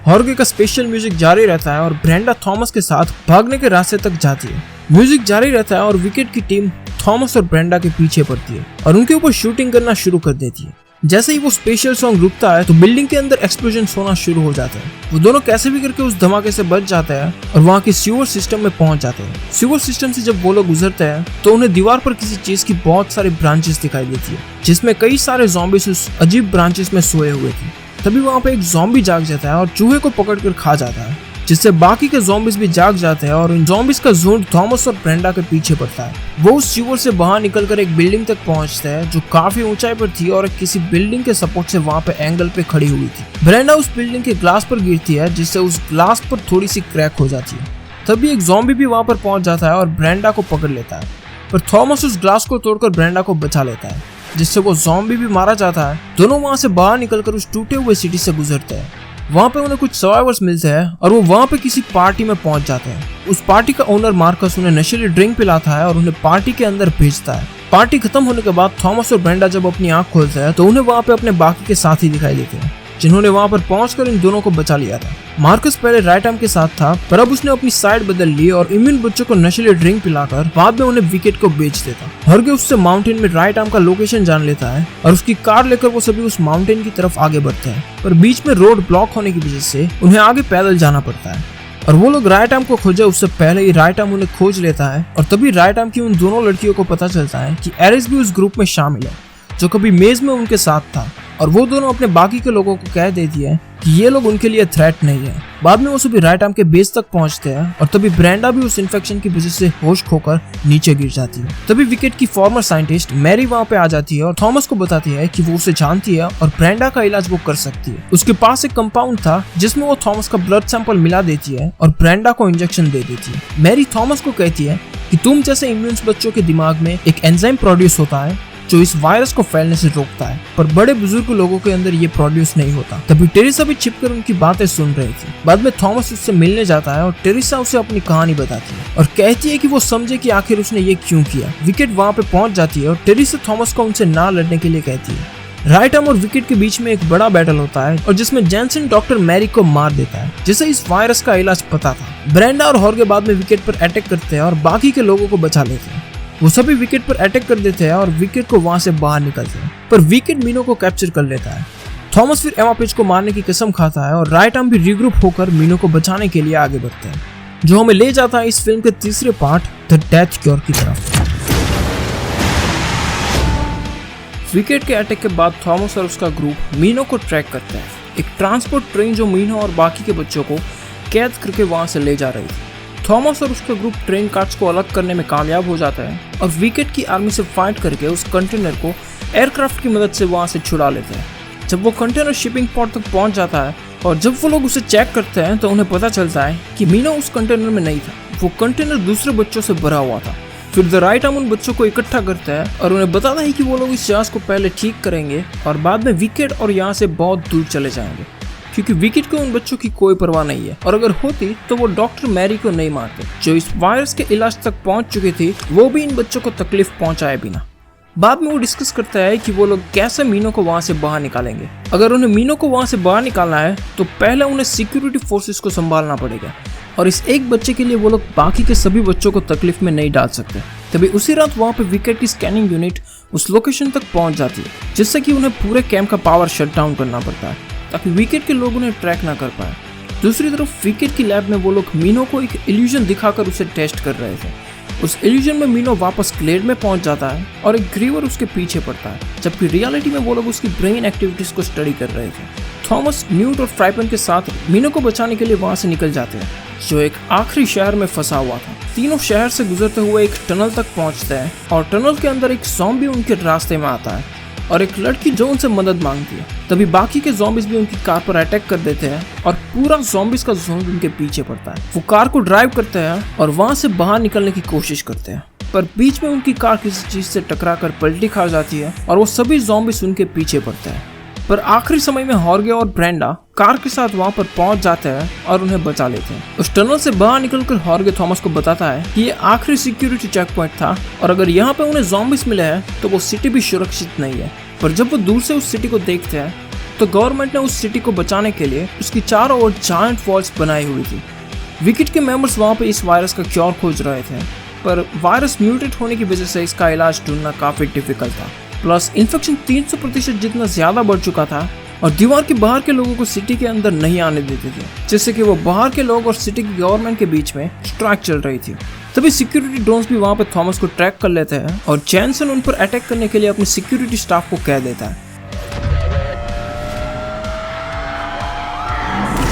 हॉर्गे का स्पेशल म्यूजिक जारी रहता है और ब्रेंडा थॉमस के साथ भागने के रास्ते तक जाती है। म्यूजिक जारी रहता है और विकेट की टीम थॉमस और ब्रेंडा के पीछे पड़ती है और उनके ऊपर शूटिंग करना शुरू कर देती है। जैसे ही वो स्पेशल सॉन्ग रुकता है तो बिल्डिंग के अंदर एक्सप्लोजन होना शुरू हो जाता है। वो दोनों कैसे भी करके उस धमाके से बच जाते हैं और वहाँ के सीवर सिस्टम में पहुंच जाते हैं। सीवर सिस्टम से जब वो लोग गुजरते हैं तो उन्हें दीवार पर किसी चीज की बहुत सारी ब्रांचेस दिखाई देती है जिसमें कई सारे ज़ॉम्बीज उस अजीब ब्रांचेस में सोए हुए थे। तभी वहाँ पे एक ज़ॉम्बी जाग जाता है और चूहे को पकड़कर खा जाता है जिससे बाकी के ज़ॉम्बीज भी जाग जाते हैं और इन ज़ॉम्बीज का झुंड थॉमस और ब्रेंडा के पीछे पड़ता है। वो उस सीवर से बाहर निकलकर एक बिल्डिंग तक पहुंचता है जो काफी ऊंचाई पर थी और किसी बिल्डिंग के सपोर्ट से वहाँ पे एंगल पे खड़ी हुई थी। ब्रेंडा उस बिल्डिंग के ग्लास पर गिरती है जिससे उस ग्लास पर थोड़ी सी क्रैक हो जाती है। तभी एक ज़ॉम्बी भी वहाँ पर पहुंच जाता है और ब्रेंडा को पकड़ लेता है पर थॉमस उस ग्लास को तोड़कर ब्रेंडा को बचा लेता है जिससे वो ज़ॉम्बी भी मारा जाता है। दोनों वहाँ से बाहर निकलकर उस टूटे हुए सिटी से गुजरते हैं। वहाँ पे उन्हें कुछ सर्वाइवर्स मिलते हैं और वो वहाँ पे किसी पार्टी में पहुँच जाते हैं। उस पार्टी का ओनर मार्कस उन्हें नशीली ड्रिंक पिलाता है और उन्हें पार्टी के अंदर भेजता है। पार्टी खत्म होने के बाद थॉमस और ब्रेंडा जब अपनी आंख खोलते हैं तो उन्हें वहाँ पे अपने बाकी के साथी दिखाई देते हैं जिन्होंने वहाँ पर पहुंचकर इन दोनों को बचा लिया था। मार्कस पहले राइट आर्म के साथ था पर अब उसने अपनी साइड बदल ली और इम्यून बच्चों को नशीले ड्रिंक पिलाकर बाद में उन्हें विकेट को बेच देता। हॉर्गे उससे माउंटेन में राइट आर्म का लोकेशन जान लेता है और उसकी कार लेकर वो सभी उस माउंटेन की तरफ आगे बढ़ते हैं पर बीच में रोड ब्लॉक होने की वजह से उन्हें आगे पैदल जाना पड़ता है और वो लोग राइट आर्म को खोजे उससे पहले ही राइट आर्म उन्हें खोज लेता है और तभी राइट आर्म की उन दोनों लड़कियों को पता चलता है कि एरिस भी उस ग्रुप में शामिल है जो कभी मेज में उनके साथ था और वो दोनों अपने बाकी के लोगों को कह देती है कि ये लोग उनके लिए थ्रेट नहीं है। बाद में वो सभी राइट आर्म के बेस तक पहुंचते हैं और तभी ब्रेंडा भी उस इन्फेक्शन की वजह से होश खोकर नीचे गिर जाती है। तभी विकेट की फॉर्मर साइंटिस्ट मैरी वहाँ पे आ जाती है और थॉमस को बताती है कि वो उसे जानती है और ब्रेंडा का इलाज वो कर सकती है। उसके पास एक कंपाउंड था जिसमें वो थॉमस का ब्लड सैंपल मिला देती है और ब्रेंडा को इंजेक्शन दे देती है। मैरी थॉमस को कहती है कि तुम जैसे इम्यून्स बच्चों के दिमाग में एक एंजाइम प्रोड्यूस होता है जो इस वायरस को फैलने से रोकता है, पर बड़े बुजुर्ग लोगों के अंदर ये प्रोड्यूस नहीं होता। तभी टेरेसा भी छिपकर उनकी बातें सुन रही थी। बाद में थॉमस उससे मिलने जाता है और टेरेसा उसे अपनी कहानी बताती है और कहती है कि वो समझे कि आखिर उसने ये क्यों किया। विकेट वहाँ पे पहुंच जाती है और टेरेसा थॉमस को उनसे ना लड़ने के लिए कहती है। राइट आर्म और विकेट के बीच में एक बड़ा बैटल होता है और जिसमें जैनसन डॉक्टर मैरी को मार देता है जिसे इस वायरस का इलाज पता था। ब्रेंडा और हॉर्गे बाद में विकेट पर अटैक करते हैं और बाकी के लोगों को बचा लेते हैं। वो सभी विकेट पर अटैक कर देते हैं और विकेट को वहां से बाहर निकलते हैं, पर विकेट मीनो को कैप्चर कर लेता है। थॉमस फिर एमा पेज को मारने की कसम खाता है और राइट आर्म भी रीग्रुप होकर मीनो को बचाने के लिए आगे बढ़ते हैं, जो हमें ले जाता है इस फिल्म के तीसरे पार्ट द डेथ क्योर की तरफ। विकेट के अटैक के बाद थॉमस और उसका ग्रुप मीनो को ट्रैक करता है। एक ट्रांसपोर्ट ट्रेन जो मीनो और बाकी के बच्चों को कैद करके वहां से ले जा रही थी। थॉमस और उसका ग्रुप ट्रेन कार्ड्स को अलग करने में कामयाब हो जाता है और विकेट की आर्मी से फाइट करके उस कंटेनर को एयरक्राफ्ट की मदद से वहां से छुड़ा लेते हैं। जब वो कंटेनर शिपिंग पोर्ट तक पहुंच जाता है और जब वो लोग उसे चेक करते हैं तो उन्हें पता चलता है कि मीनो उस कंटेनर में नहीं था, वो कंटेनर दूसरे बच्चों से भरा हुआ था। फिर द राइट आर्म उन बच्चों को इकट्ठा करता है और उन्हें बताता है कि वो लोग इस जहाज को पहले ठीक करेंगे और बाद में विकेट और यहाँ से बहुत दूर चले जाएंगे, क्योंकि विकेट को उन बच्चों की कोई परवाह नहीं है और अगर होती तो वो डॉक्टर मैरी को नहीं मारते जो इस वायरस के इलाज तक पहुंच चुकी थी, वो भी इन बच्चों को तकलीफ पहुंचाए बिना। बाद में वो डिस्कस करता है कि वो लोग कैसे मीनो को वहां से बाहर निकालेंगे। अगर उन्हें मीनो को वहां से बाहर निकालना है तो पहले उन्हें सिक्योरिटी फोर्सेस को संभालना पड़ेगा और इस एक बच्चे के लिए वो लोग बाकी के सभी बच्चों को तकलीफ में नहीं डाल सकते। तभी उसी रात वहाँ पे विकेट की स्कैनिंग यूनिट उस लोकेशन तक पहुंच जाती है जिससे कि उन्हें पूरे कैंप का पावर शट डाउन करना पड़ता है ताकि विकेट के लोग उन्हें ट्रैक ना कर पाए। दूसरी तरफ विकेट की लैब में वो लोग मीनो को एक इल्यूजन दिखाकर उसे टेस्ट कर रहे थे। उस इल्यूजन में मीनो वापस क्लेड में पहुंच जाता है और एक ग्रीवर उसके पीछे पड़ता है, जबकि रियलिटी में वो लोग उसकी ब्रेन एक्टिविटीज को स्टडी कर रहे थे। थॉमस, न्यूट और फ्राइपन के साथ मीनो को बचाने के लिए वहां से निकल जाते हैं जो एक आखिरी शहर में फंसा हुआ था। तीनों शहर से गुजरते हुए एक टनल तक पहुंचते हैं और टनल के अंदर एक ज़ॉम्बी उनके रास्ते में आता है और एक लड़की जो उनसे मदद मांगती है। तभी बाकी के ज़ॉम्बीज भी उनकी कार पर अटैक कर देते हैं और पूरा ज़ॉम्बीज का झुंड उनके पीछे पड़ता है। वो कार को ड्राइव करते हैं और वहां से बाहर निकलने की कोशिश करते हैं, पर बीच में उनकी कार किसी चीज से टकराकर पलटी खा जाती है और वो सभी ज़ॉम्बीज उनके पीछे पड़ते हैं। पर आखिरी समय में हॉर्गे और ब्रेंडा कार के साथ वहां पर पहुंच जाते हैं और उन्हें बचा लेते हैं। उस टनल से बाहर निकलकर हॉर्गे थॉमस को बताता है कि ये आखिरी सिक्योरिटी चेक पॉइंट था और अगर यहाँ पे उन्हें ज़ॉम्बीज मिले हैं तो वो सिटी भी सुरक्षित नहीं है। पर जब वो दूर से उस सिटी को देखते हैं तो गवर्नमेंट ने उस सिटी को बचाने के लिए उसकी चारों ओर जायंट वॉल्स बनाई हुई थी। विकेट के मेंबर्स वहाँ पे इस वायरस का क्योर खोज रहे थे, पर वायरस म्यूटेट होने की वजह से इसका इलाज ढूंढना काफी डिफिकल्ट था। प्लस इन्फेक्शन 300% जितना ज्यादा बढ़ चुका था और दीवार के बाहर के लोगों को सिटी के अंदर नहीं आने देते थे, जिससे कि वो बाहर के लोग और सिटी की गवर्नमेंट के बीच में स्ट्राइक चल रही थी। तभी सिक्योरिटी ड्रोन्स भी वहां पे थॉमस को ट्रैक कर लेते हैं और जैनसन उन पर अटैक करने के लिए अपने सिक्योरिटी स्टाफ को कह देता है।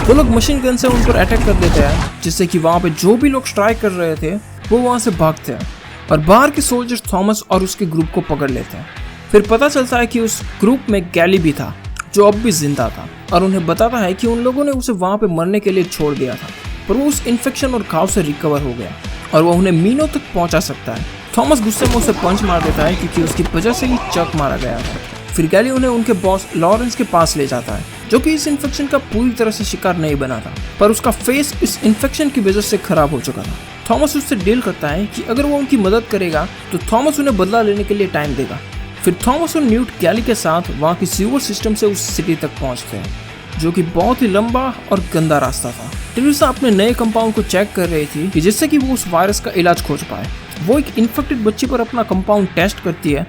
वो लोग मशीन गन से उन पर अटैक कर देते हैं, जिससे कि वहां पे जो भी लोग स्ट्राइक कर रहे थे वो वहां से भागते हैं और बाहर के सोल्जर्स थॉमस और उसके ग्रुप को पकड़ लेते हैं। फिर पता चलता है कि उस ग्रुप में गैली भी था जो अब भी जिंदा था और उन्हें बताता है कि उन लोगों ने उसे वहां पे मरने के लिए छोड़ दिया था, पर वो उस इन्फेक्शन और घाव से रिकवर हो गया और वो उन्हें मीनो तक पहुंचा सकता है। थॉमस गुस्से में उसे पंच मार देता है क्योंकि उसकी वजह से ही चक मारा गया था। फिर गैली उन्हें उनके बॉस लॉरेंस के पास ले जाता है, जो कि इस इन्फेक्शन का पूरी तरह से शिकार नहीं बना था, पर उसका फेस इस इन्फेक्शन की वजह से खराब हो चुका था। थॉमस उससे डील करता है कि अगर वो उनकी मदद करेगा तो थॉमस उन्हें बदला लेने के लिए टाइम देगा। फिर थॉमस और न्यूट गैली के साथ वहाँ की सीवर सिस्टम से उस सिटी तक पहुँचते हैं, जो कि बहुत ही लंबा और गंदा रास्ता था। टेरेसा अपने नए कंपाउंड को चेक कर रही थी कि जिससे कि वो उस वायरस का इलाज खोज पाए। वो एक इन्फेक्टेड बच्ची पर अपना कंपाउंड टेस्ट करती है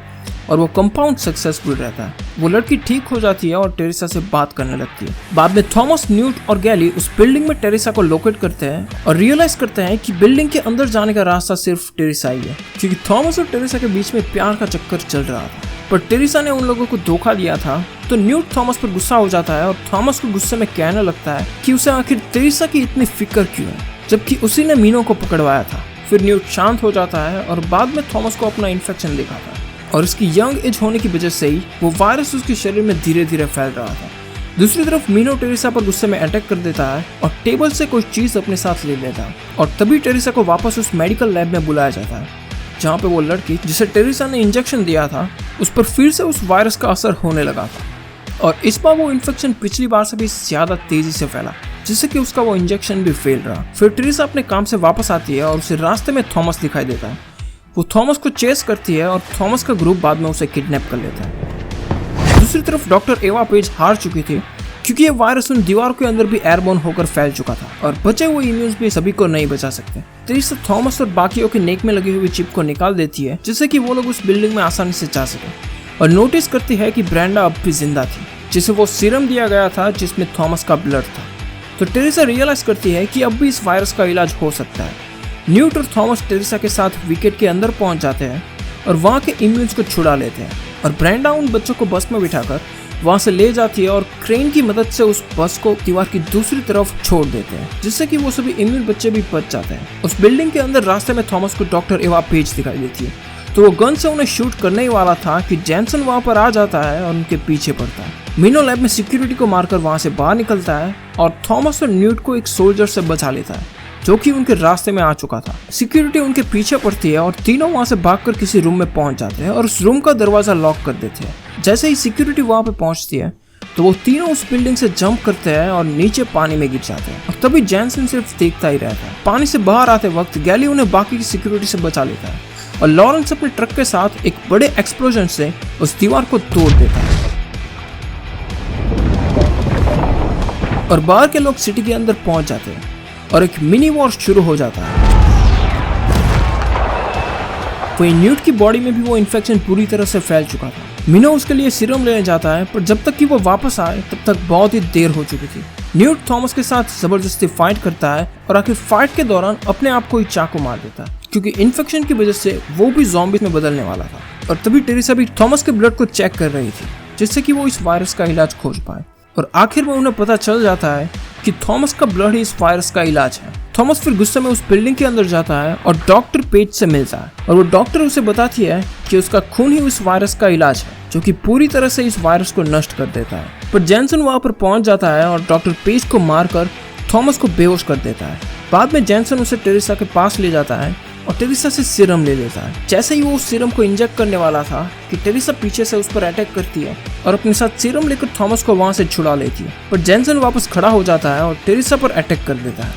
और वो कंपाउंड सक्सेसफुल रहता है। वो लड़की ठीक हो जाती है और टेरेसा से बात करने लगती है। बाद में थॉमस, न्यूट और गैली उस बिल्डिंग में टेरेसा को लोकेट करते हैं और रियलाइज करते हैं कि बिल्डिंग के अंदर जाने का रास्ता सिर्फ टेरेसा ही है, क्योंकि थॉमस और टेरेसा के बीच में प्यार का चक्कर चल रहा था। पर टेरेसा ने उन लोगों को धोखा दिया था। तो न्यूट थॉमस पर गुस्सा हो जाता है और थॉमस को गुस्से में कहने लगता है कि उसे आखिर टेरेसा की इतनी फिक्र क्यों है, जबकि उसी ने मीनो को पकड़वाया था। फिर न्यूट शांत हो जाता है और बाद में थॉमस को अपना इन्फेक्शन दिखाता है और इसकी यंग एज होने की वजह से ही वो वायरस उसके शरीर में धीरे धीरे फैल रहा था। दूसरी तरफ मीनो टेरेसा पर गुस्से में अटैक कर देता है और टेबल से कोई चीज अपने साथ ले लेता है और तभी टेरेसा को वापस उस मेडिकल लैब में बुलाया जाता है, जहाँ पे वो लड़की जिसे टेरेसा ने इंजेक्शन दिया था उस पर फिर से उस वायरस का असर होने लगा था और इस बार वो इन्फेक्शन पिछली बार से भी ज्यादा तेजी से फैला, जिससे कि उसका वो इंजेक्शन भी फेल रहा। फिर टेरेसा अपने काम से वापस आती है और उसे रास्ते में थॉमस दिखाई देता है। वो थॉमस को चेस करती है और थॉमस का ग्रुप बाद में उसे किडनैप कर लेता है। दूसरी तरफ डॉक्टर एवा पेज हार चुकी थी क्योंकि ये वायरस उन दीवारों के अंदर भी एयरबोर्न होकर फैल चुका था और बचे हुए इम्यून्स भी सभी को नहीं बचा सकते। टेरेसा थॉमस और बाकियों के नेक में लगी हुई चिप को निकाल देती है जिससे कि वो लोग उस बिल्डिंग में आसानी से जा सके और नोटिस करती है कि ब्रेंडा अब भी जिंदा थी, जिसे वो सीरम दिया गया था जिसमें थॉमस का ब्लड था। तो टेरेसा रियलाइज करती है कि अब भी इस वायरस का इलाज हो सकता है। न्यूट और थॉमस टेरेसा के साथ विकेट के अंदर पहुंच जाते हैं और वहाँ के इम्यून्स को छुड़ा लेते हैं और ब्रेंडा उन बच्चों को बस में बिठाकर वहां से ले जाती है और क्रेन की मदद से उस बस को दीवार की दूसरी तरफ छोड़ देते हैं, जिससे कि वो सभी इम्यून बच्चे भी बच जाते हैं। उस बिल्डिंग के अंदर रास्ते में थॉमस को डॉक्टर एवा पेज दिखाई देती है, तो वो गन से उन्हें शूट करने ही वाला था कि जैनसन वहां पर आ जाता है और उनके पीछे पड़ता है। मीनो लैब में सिक्योरिटी को मारकर वहां से बाहर निकलता है और थॉमस और न्यूट को एक सोल्जर से बचा लेता है जो कि उनके रास्ते में आ चुका था। सिक्योरिटी उनके पीछे पड़ती है और तीनों वहां से भागकर किसी रूम में पहुंच जाते हैं और उस रूम का दरवाजा लॉक कर देते हैं। जैसे ही सिक्योरिटी वहां पे पहुंचती है तो वो तीनों उस बिल्डिंग से जंप करते हैं और नीचे पानी में गिर जाते हैं और तभी जैनसन सिर्फ देखता ही रहता है। पानी से बाहर आते वक्त गैली उन्हें बाकी की सिक्योरिटी से बचा लेता है और लॉरेंस अपने ट्रक के साथ एक बड़े एक्सप्लोजन से उस दीवार को तोड़ देता है और बाहर के लोग सिटी के अंदर पहुंच जाते हैं और एक मिनी वॉर शुरू हो जाता है। वहीं न्यूट की बॉडी में भी वो इन्फेक्शन पूरी तरह से फैल चुका था। मीनो उसके लिए सीरम लेने जाता है पर जब तक कि वो वापस आए तब तक बहुत ही देर हो चुकी थी। न्यूट थॉमस के साथ जबरदस्ती फाइट करता है और आखिर फाइट के दौरान अपने आप को ही चाकू मार देता है क्योंकि इन्फेक्शन की वजह से वो भी ज़ॉम्बी में बदलने वाला था। और तभी टेरेसा भी थॉमस के ब्लड को चेक कर रही थी जिससे कि वो इस वायरस का इलाज खोज पाए और आखिर में उन्हें पता चल जाता है कि थॉमस का ब्लड ही इस वायरस का इलाज है। थॉमस फिर गुस्से में उस बिल्डिंग के अंदर जाता है और डॉक्टर पेज से मिलता है और वो डॉक्टर उसे बताती है कि उसका खून ही उस वायरस का इलाज है जो कि पूरी तरह से इस वायरस को नष्ट कर देता है। पर जैनसन वहां पर पहुंच जाता है और डॉक्टर पेज को मारकर थॉमस को बेहोश कर देता है। बाद में जैनसन उसे टेरेसा के पास ले जाता है और टेरेसा से सीरम ले लेता है। जैसे ही वो उस सीरम को इंजेक्ट करने वाला था कि टेरेसा पीछे से उस पर अटैक करती है और अपने साथ सीरम लेकर थॉमस को वहां से छुड़ा लेती है। पर जैनसन वापस खड़ा हो जाता है और टेरेसा पर अटैक कर देता है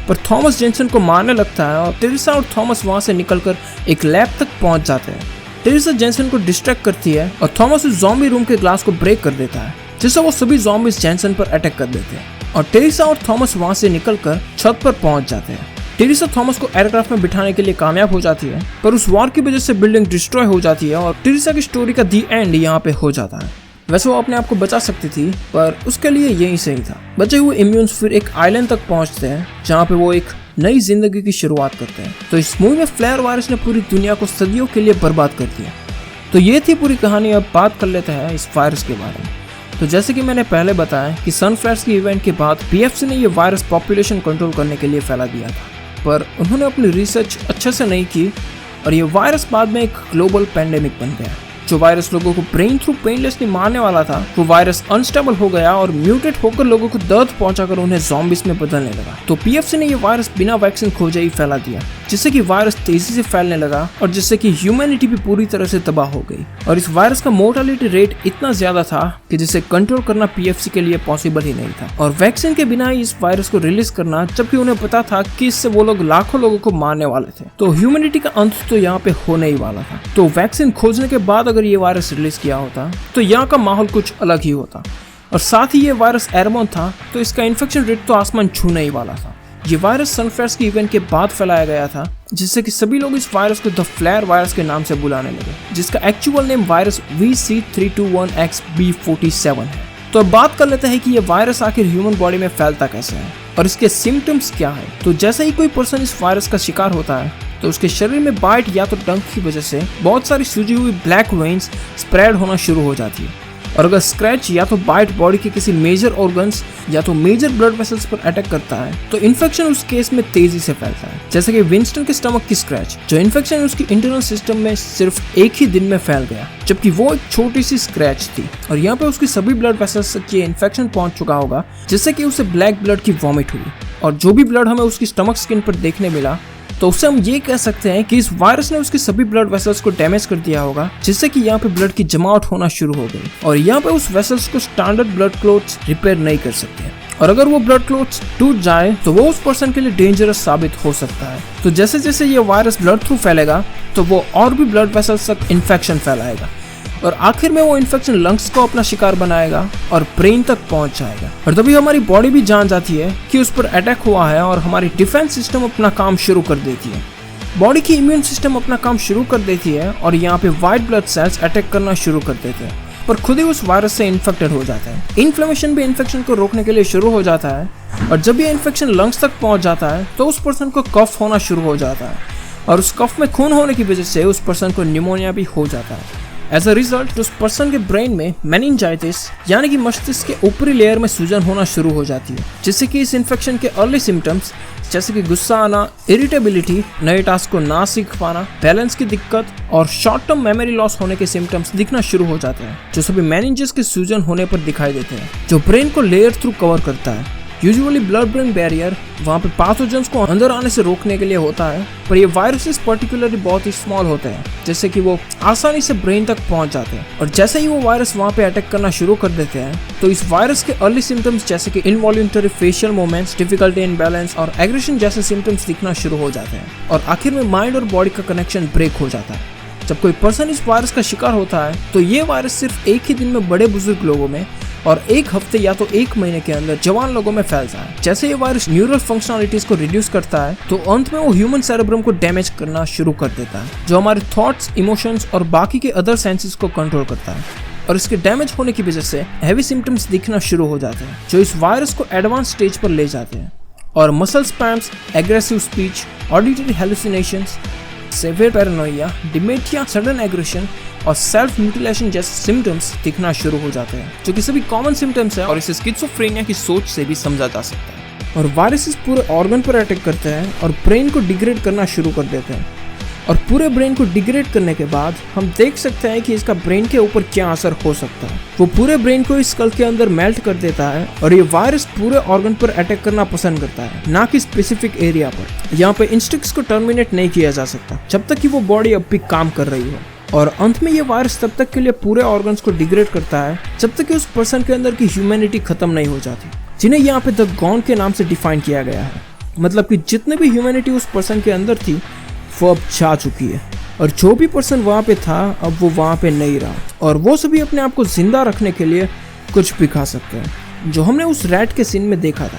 पर थॉमस जैनसन को मारने लगता है और टेरेसा और थॉमस वहां से निकलकर एक लैब तक पहुंच जाते हैं। टेरेसा जैनसन को डिस्ट्रैक्ट करती है और थॉमस उस ज़ॉम्बी रूम के ग्लास को ब्रेक कर देता है जिससे वो सभी ज़ॉम्बीज जैनसन पर अटैक कर देते हैं और टेरेसा और थॉमस वहां से निकलकर छत पर पहुंच जाते हैं। टेरेसा थॉमस को एयरक्राफ्ट में बिठाने के लिए कामयाब हो जाती है पर उस वॉर की वजह से बिल्डिंग डिस्ट्रॉय हो जाती है और टेरेसा की स्टोरी का दी एंड यहाँ पे हो जाता है। वैसे वो अपने आप को बचा सकती थी पर उसके लिए यही सही था। बचे हुए इम्यून्स फिर एक आइलैंड तक पहुंचते हैं जहाँ पे वो एक नई जिंदगी की शुरुआत करते हैं। तो इस मूवी में फ्लेयर वायरस ने पूरी दुनिया को सदियों के लिए बर्बाद कर दिया। तो ये थी पूरी कहानी। अब बात कर लेते हैं इस वायरस के बारे में। तो जैसे कि मैंने पहले बताया कि सनफ्लायर्स की इवेंट के बाद पीएफसी ने ये वायरस पॉपुलेशन कंट्रोल करने के लिए फैला दिया था पर उन्होंने अपनी रिसर्च अच्छे से नहीं की और ये वायरस बाद में एक ग्लोबल पैंडेमिक बन गया। जो वायरस लोगों को ब्रेन थ्रू पेनलेसली मारने वाला था वो वायरस अनस्टेबल हो गया और म्यूटेट होकर लोगों को दर्द पहुंचाकर उन्हें ज़ॉम्बीज में बदलने लगा। तो पीएफसी ने ये वायरस बिना वैक्सीन खोजे ही फैला दिया जिससे कि वायरस तेजी से फैलने लगा और जिससे कि ह्यूमैनिटी भी पूरी तरह से तबाह हो गई। और इस वायरस का मोर्टेलिटी रेट इतना ज्यादा था कि जिसे कंट्रोल करना पीएफसी के लिए पॉसिबल ही नहीं था और वैक्सीन के बिना ही इस वायरस को रिलीज करना, जबकि उन्हें पता था कि इससे वो लोग लाखों लोगों को मारने वाले थे। तो ह्यूमैनिटी का अंत तो यहाँ पे होने ही वाला था। तो वैक्सीन खोजने के बाद अगर ये वायरस रिलीज किया होता तो यहाँ का माहौल कुछ अलग ही होता और साथ ही ये वायरस एयरबोर्न था तो इसका इन्फेक्शन रेट तो आसमान छूने ही वाला था। ये वायरस सनफ्लायर्स की इवेंट के बाद फैलाया गया था जिससे कि सभी लोग इस वायरस को द फ्लेयर वायरस के नाम से बुलाने लगे, जिसका एक्चुअल नेम वायरस VC321XB47 है। तो अब बात कर लेते हैं कि ये वायरस आखिर ह्यूमन बॉडी में फैलता कैसे है और इसके सिम्टम्स क्या है। तो जैसे ही कोई पर्सन इस वायरस का शिकार होता है तो उसके शरीर में बाइट या तो डंक की वजह से बहुत सारी सूजी हुई ब्लैक वेन्स स्प्रेड होना शुरू हो जाती है। और अगर स्क्रैच या तो बाइट बॉडी के किसी मेजर ऑर्गन्स या तो मेजर ब्लड वेसल्स पर अटैक करता है तो इन्फेक्शन उस केस में तेजी से फैलता है। जैसे कि विंस्टन के स्टमक की स्क्रैच, जो इन्फेक्शन उसकी इंटरनल सिस्टम में सिर्फ एक ही दिन में फैल गया, जबकि वो एक छोटी सी स्क्रैच थी और यहाँ पे उसकी सभी ब्लड वेसल्स तक ये इन्फेक्शन पहुंच चुका होगा, जिससे कि उसे ब्लैक ब्लड की वॉमिट हुई। और जो भी ब्लड हमें उसकी स्टमक स्किन पर देखने मिला, तो उससे हम ये कह सकते हैं कि इस वायरस ने उसके सभी ब्लड वेसल्स को डैमेज कर दिया होगा, जिससे कि यहाँ पे ब्लड की जमावट होना शुरू हो गई और यहाँ पे उस वेसल्स को स्टैंडर्ड ब्लड क्लॉट्स रिपेयर नहीं कर सकते। और अगर वो ब्लड क्लॉट्स टूट जाए तो वो उस पर्सन के लिए डेंजरस साबित हो सकता है। तो जैसे जैसे ये वायरस ब्लड थ्रू फैलेगा तो वो और भी ब्लड वेसल्स तक इन्फेक्शन फैलाएगा और आखिर में वो इन्फेक्शन लंग्स को अपना शिकार बनाएगा और ब्रेन तक पहुंच जाएगा। और तभी हमारी बॉडी भी जान जाती है कि उस पर अटैक हुआ है और हमारी डिफेंस सिस्टम अपना काम शुरू कर देती है। बॉडी की इम्यून सिस्टम अपना काम शुरू कर देती है और यहाँ पे व्हाइट ब्लड सेल्स अटैक करना शुरू कर देते हैं पर खुद ही उस वायरस से इन्फेक्टेड हो जाता है। इन्फ्लेमेशन भी इन्फेक्शन को रोकने के लिए शुरू हो जाता है और जब ये इन्फेक्शन लंग्स तक पहुंच जाता है तो उस पर्सन को कफ होना शुरू हो जाता है और उस कफ में खून होने की वजह से उस पर्सन को निमोनिया भी हो जाता है। एज अ रिजल्ट उस पर्सन के ब्रेन में मेनिंजाइटिस यानी कि मस्तिष्क के ऊपरी लेयर में सूजन होना शुरू हो जाती है, जिससे कि इस इन्फेक्शन के अर्ली सिम्टम्स जैसे कि गुस्सा आना, इरिटेबिलिटी, नए टास्क को ना सीख पाना, बैलेंस की दिक्कत और शॉर्ट टर्म मेमोरी लॉस होने के सिम्टम्स दिखना शुरू हो जाते हैं, जो सभी मेनिंजेस के सूजन होने पर दिखाई देते हैं, जो ब्रेन को लेयर थ्रू कवर करता है। यूजुअली ब्लड ब्रेन बैरियर वहाँ पे पैथोजेंस को अंदर आने से रोकने के लिए होता है, पर ये वायरसेस पर्टिकुलरली बहुत ही स्मॉल होते हैं, जैसे कि वो आसानी से ब्रेन तक पहुँच जाते हैं। और जैसे ही वो वायरस वहाँ पे अटैक करना शुरू कर देते हैं तो इस वायरस के अर्ली सिम्टम्स जैसे कि involuntary facial movements, difficulty in balance और एग्रेशन जैसे सिम्टम्स दिखना शुरू हो जाते हैं और आखिर में माइंड और बॉडी का कनेक्शन ब्रेक हो जाता है। जब कोई पर्सन इस वायरस का शिकार होता है तो ये वायरस सिर्फ एक ही दिन में बड़े बुजुर्ग लोगों में और एक हफ्ते या तो एक महीने के अंदर जवान लोगों में फैलता है। जैसे ये वायरस न्यूरल फंक्शनलिटीज को रिड्यूस करता है तो अंत में वो ह्यूमन सेरेब्रम को डैमेज करना शुरू कर देता है, जो हमारे थॉट्स, इमोशंस और बाकी के अदर सेंसेस को कंट्रोल करता है। और इसके डैमेज होने की वजह से हैवी सिम्टम्स दिखना शुरू हो जाते हैं, जो इस वायरस को एडवांस स्टेज पर ले जाते हैं और muscle spasms, aggressive speech, auditory hallucinations, severe paranoia, dementia, sudden aggression और सेल्फ म्यूटिलेशन जैसे सिम्टम्स दिखना शुरू हो जाते हैं, जो कि सभी कॉमन सिम्टम्स हैं और इसे स्किज़ोफ्रेनिया की सोच से भी समझा जा सकता है। और वायरसेस पूरे ऑर्गन पर अटैक करते हैं और ब्रेन को डिग्रेड करना शुरू कर देते हैं और पूरे ब्रेन को डिग्रेड करने के बाद हम देख सकते हैं कि इसका ब्रेन के ऊपर क्या असर हो सकता है। वो पूरे ब्रेन को इस स्कल के अंदर मेल्ट कर देता है और ये वायरस पूरे ऑर्गन पर अटैक करना पसंद करता है, ना कि स्पेसिफिक एरिया पर। यहाँ पे इंस्टिंक्ट्स को टर्मिनेट नहीं किया जा सकता जब तक कि वो बॉडी अब भी काम कर रही हो और अंत में ये वायरस तब तक के लिए पूरे ऑर्गन्स को डिग्रेड करता है जब तक कि उस पर्सन के अंदर की ह्यूमैनिटी खत्म नहीं हो जाती, जिन्हें यहाँ पे द गॉन के नाम से डिफाइन किया गया है। मतलब कि जितने भी ह्यूमैनिटी उस पर्सन के अंदर थी वो अब जा चुकी है और जो भी पर्सन वहाँ पे था अब वो वहाँ पे नहीं रहा और वो सभी अपने आप को जिंदा रखने के लिए कुछ भी खा सकते हैं, जो हमने उस रैट के सीन में देखा था।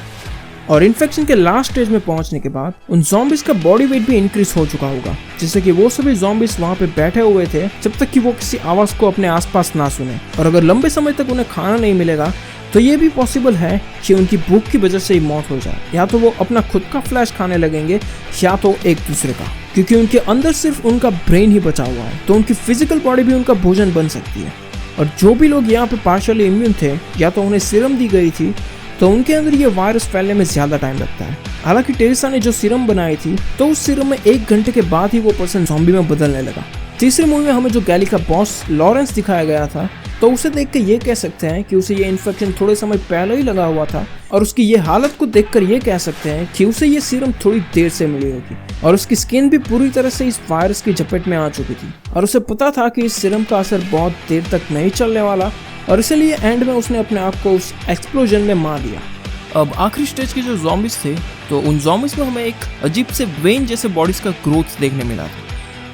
और इन्फेक्शन के लास्ट स्टेज में पहुंचने के बाद उन ज़ॉम्बीज का बॉडी वेट भी इंक्रीज हो चुका होगा, जिससे कि वो सभी ज़ॉम्बीज वहाँ पे बैठे हुए थे जब तक कि वो किसी आवाज़ को अपने आसपास ना सुने। और अगर लंबे समय तक उन्हें खाना नहीं मिलेगा तो ये भी पॉसिबल है कि उनकी भूख की वजह से ही मौत हो जाए, या तो वो अपना खुद का फ्लैश खाने लगेंगे या तो एक दूसरे का, क्योंकि उनके अंदर सिर्फ उनका ब्रेन ही बचा हुआ है, तो उनकी फिजिकल बॉडी भी उनका भोजन बन सकती है। और जो भी लोग यहाँ पे पार्शियली इम्यून थे या तो उन्हें सीरम दी गई थी तो उनके अंदर ये वायरस फैलने में ज्यादा टाइम लगता है। हालांकि टेरेसा ने जो सीरम बनाई थी तो उस सीरम में 1 घंटे के बाद ही वो पर्सन ज़ॉम्बी में बदलने लगा। तीसरी मूवी में हमें जो गैली का बॉस लॉरेंस दिखाया गया था तो उसे देख कर ये कह सकते हैं कि उसे ये इन्फेक्शन थोड़े समय पहले ही लगा हुआ था और उसकी ये हालत को देखकर ये कह सकते हैं कि उसे ये सीरम थोड़ी देर से मिली होगी और उसकी स्किन भी पूरी तरह से इस वायरस की चपेट में आ चुकी थी और उसे पता था कि इस सीरम का असर बहुत देर तक नहीं चलने वाला और इसलिए एंड में उसने अपने आप को उस एक्सप्लोजन में मार दिया। अब आखिरी स्टेज के जो ज़ॉम्बीज थे तो उन ज़ॉम्बीज में हमें एक अजीब से वेन जैसे बॉडीज का ग्रोथ देखने मिला था।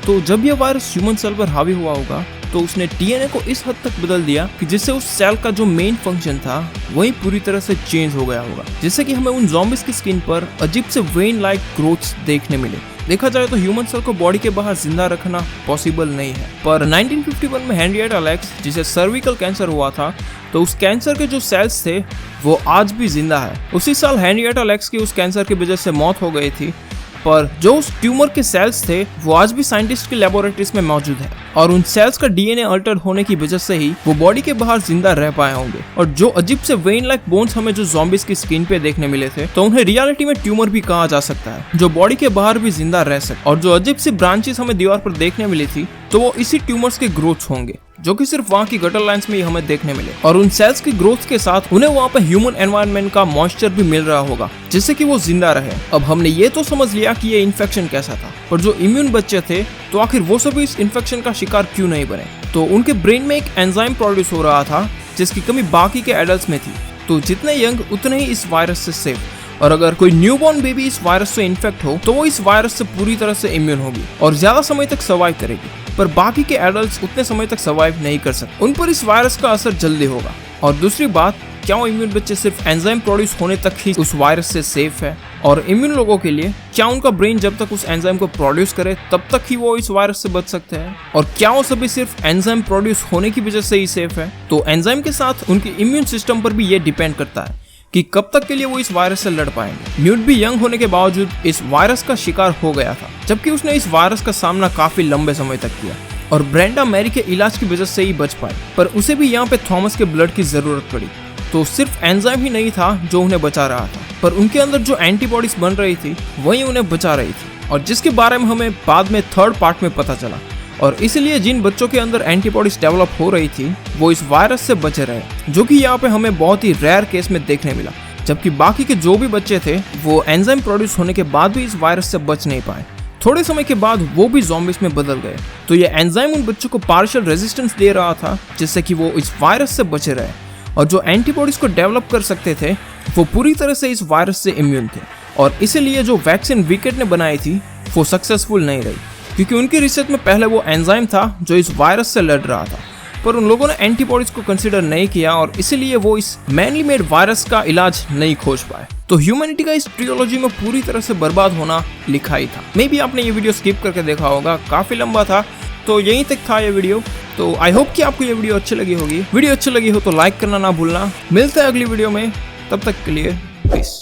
तो जब यह वायरस ह्यूमन सेल पर हावी हुआ होगा तो उसने डीएनए को इस हद तक बदल दिया कि जिससे उस सेल का जो मेन फंक्शन था वही पूरी तरह से चेंज हो गया होगा, जिससे कि हमें उन ज़ॉम्बीज की स्किन पर अजीब से वेन लाइक ग्रोथ्स देखने मिले। देखा जाए तो ह्यूमन सेल को बॉडी के बाहर जिंदा रखना पॉसिबल नहीं है, पर 1951 में हेनरिएटा लैक्स जिसे सर्विकल कैंसर हुआ था तो उस कैंसर के जो सेल्स थे वो आज भी जिंदा है। उसी साल हेनरिएटा लैक्स की उस कैंसर की वजह से मौत हो गई थी पर जो उस ट्यूमर के सेल्स थे वो आज भी साइंटिस्ट की लेबोरेटरीज में मौजूद है और उन सेल्स का डीएनए अल्टर होने की वजह से ही वो बॉडी के बाहर जिंदा रह पाए होंगे। और जो अजीब से वेन लाइक बोन्स हमें जो ज़ॉम्बीज की स्किन पे देखने मिले थे, तो उन्हें रियलिटी में ट्यूमर भी कहा जा सकता है, जो बॉडी के बाहर भी जिंदा रह सकते। और जो अजीब सी ब्रांचेस हमें दीवार पर देखने मिली थी, तो वो इसी ट्यूमर्स के ग्रोथ होंगे जो कि सिर्फ वहाँ की गटर लाइंस में ही हमें देखने मिले। और उन सेल्स की ग्रोथ के साथ उन्हें वहाँ पे ह्यूमन एनवायरनमेंट का मॉइस्चर भी मिल रहा होगा जिससे कि वो जिंदा रहे। अब हमने ये तो समझ लिया कि ये इन्फेक्शन कैसा था, पर जो इम्यून बच्चे थे तो आखिर वो सभी इस इन्फेक्शन का शिकार क्यों नहीं बने? तो उनके ब्रेन में एक एंजाइम प्रोड्यूस हो रहा था जिसकी कमी बाकी के एडल्ट्स में थी। तो जितने यंग उतने ही इस वायरस से सेफ। और अगर कोई न्यूबॉर्न बेबी इस वायरस से इन्फेक्ट हो तो वो इस वायरस से पूरी तरह से इम्यून होगी और ज्यादा समय तक सर्वाइव करेगी, पर बाकी के एडल्ट्स उतने समय तक सर्वाइव नहीं कर सकते। उन पर इस वायरस का असर जल्दी होगा। और दूसरी बात, क्या वो इम्यून बच्चे सिर्फ एंजाइम प्रोड्यूस होने तक ही उस वायरस से सेफ है? और इम्यून लोगों के लिए क्या उनका ब्रेन जब तक उस एंजाइम को प्रोड्यूस करे तब तक ही वो इस वायरस से बच सकते हैं? और क्या वो सभी सिर्फ एंजाइम प्रोड्यूस होने की वजह से ही सेफ है? तो एंजाइम के साथ उनके इम्यून सिस्टम पर भी ये डिपेंड करता है कि कब तक के लिए वो इस वायरस से लड़ पाएंगे। न्यूट भी यंग होने के बावजूद इस वायरस का शिकार हो गया था, जबकि उसने इस वायरस का सामना काफी लंबे समय तक किया और ब्रेंडा मैरी के इलाज की वजह से ही बच पाई। पर उसे भी यहाँ पे थॉमस के ब्लड की जरूरत पड़ी। तो सिर्फ एंजाइम ही नहीं था जो उन्हें बचा रहा था, पर उनके अंदर जो एंटीबॉडीज बन रही थी वही उन्हें बचा रही थी, और जिसके बारे में हमें बाद में थर्ड पार्ट में पता चला। और इसलिए जिन बच्चों के अंदर एंटीबॉडीज डेवलप हो रही थी वो इस वायरस से बचे रहे, जो कि यहाँ पे हमें बहुत ही रेयर केस में देखने मिला। जबकि बाकी के जो भी बच्चे थे वो एंजाइम प्रोड्यूस होने के बाद भी इस वायरस से बच नहीं पाए। थोड़े समय के बाद वो भी ज़ॉम्बीज में बदल गए। तो ये एंजाइम उन बच्चों को पार्शियल रेजिस्टेंस दे रहा था जिससे कि वो इस वायरस से बचे रहे, और जो एंटीबॉडीज को डेवलप कर सकते थे वो पूरी तरह से इस वायरस से इम्यून थे। और इसीलिए जो वैक्सीन विकेट ने बनाई थी वो सक्सेसफुल नहीं रही, क्योंकि उनकी रिसर्च में पहले वो एंजाइम था जो इस वायरस से लड़ रहा था, पर उन लोगों ने एंटीबॉडीज को कंसीडर नहीं किया और इसीलिए वो इस मैनली मेड वायरस का इलाज नहीं खोज पाए। तो ह्यूमैनिटी का इस ट्रियोलॉजी में पूरी तरह से बर्बाद होना लिखा ही था। मे बी आपने ये वीडियो स्किप करके देखा होगा, काफी लंबा था, तो यहीं तक था ये वीडियो। तो आई होप कि आपको ये वीडियो अच्छी लगी होगी। वीडियो अच्छी लगी हो तो लाइक करना ना भूलना। मिलते हैं अगली वीडियो में, तब तक के लिए पीस।